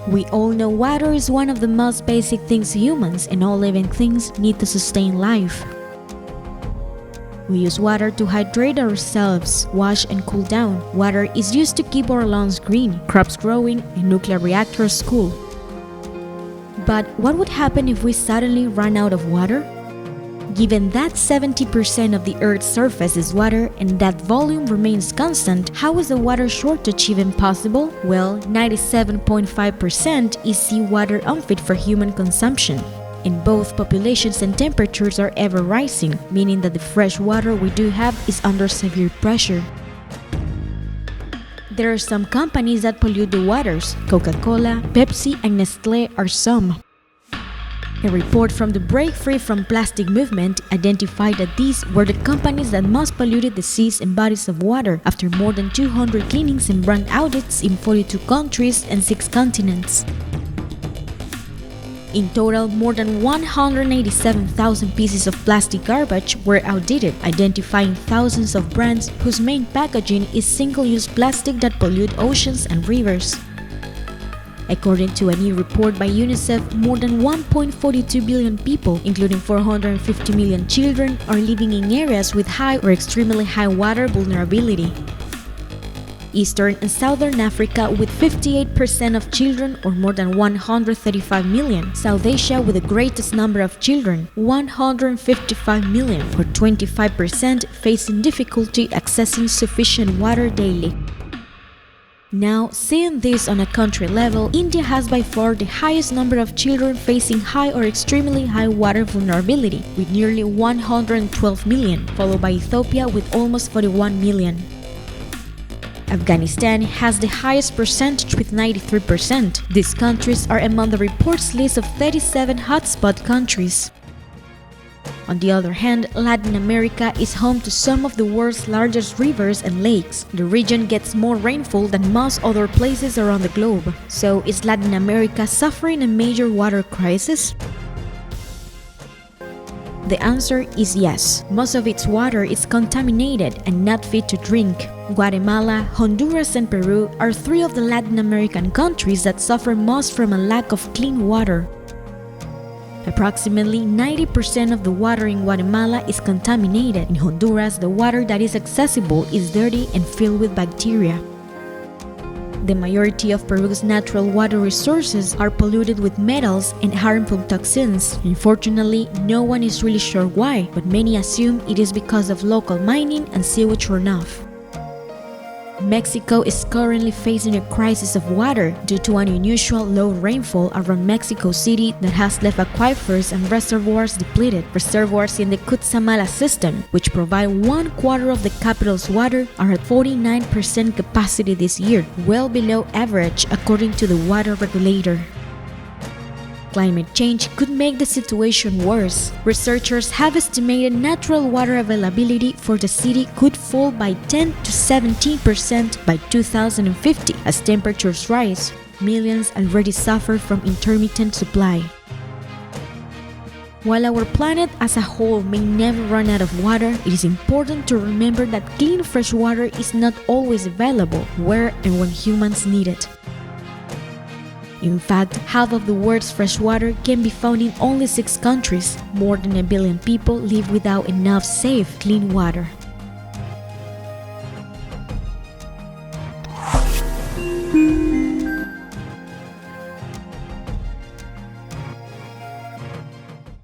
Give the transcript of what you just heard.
We all know water is one of the most basic things humans and all living things need to sustain life. We use water to hydrate ourselves, wash and cool down. Water is used to keep our lawns green, crops growing, and nuclear reactors cool. But what would happen if we suddenly run out of water? Given that 70% of the Earth's surface is water and that volume remains constant, how is a water shortage even possible? Well, 97.5% is seawater unfit for human consumption. And both populations and temperatures are ever rising, meaning that the fresh water we do have is under severe pressure. There are some companies that pollute the waters. Coca-Cola, Pepsi, and Nestlé are some. A report from the Break Free from Plastic movement identified that these were the companies that most polluted the seas and bodies of water after more than 200 cleanings and brand audits in 42 countries and 6 continents. In total, more than 187,000 pieces of plastic garbage were audited, identifying thousands of brands whose main packaging is single-use plastic that pollute oceans and rivers. According to a new report by UNICEF, more than 1.42 billion people, including 450 million children, are living in areas with high or extremely high water vulnerability. Eastern and Southern Africa with 58% of children, or more than 135 million. South Asia with the greatest number of children, 155 million, or 25%, facing difficulty accessing sufficient water daily. Now, seeing this on a country level, India has by far the highest number of children facing high or extremely high water vulnerability, with nearly 112 million, followed by Ethiopia with almost 41 million. Afghanistan has the highest percentage with 93%. These countries are among the report's list of 37 hotspot countries. On the other hand, Latin America is home to some of the world's largest rivers and lakes. The region gets more rainfall than most other places around the globe. So, is Latin America suffering a major water crisis? The answer is yes. Most of its water is contaminated and not fit to drink. Guatemala, Honduras, and Peru are 3 of the Latin American countries that suffer most from a lack of clean water. Approximately 90% of the water in Guatemala is contaminated. In Honduras, the water that is accessible is dirty and filled with bacteria. The majority of Peru's natural water resources are polluted with metals and harmful toxins. Unfortunately, no one is really sure why, but many assume it is because of local mining and sewage runoff. Mexico is currently facing a crisis of water due to an unusual low rainfall around Mexico City that has left aquifers and reservoirs depleted. Reservoirs in the Cutzamala system, which provide 1/4 of the capital's water, are at 49% capacity this year, well below average according to the water regulator. Climate change could make the situation worse. Researchers have estimated natural water availability for the city could fall by 10 to 17% by 2050 as temperatures rise. Millions already suffer from intermittent supply. While our planet as a whole may never run out of water, it is important to remember that clean fresh water is not always available where and when humans need it. In fact, half of the world's fresh water can be found in only 6 countries. More than 1 billion people live without enough safe, clean water.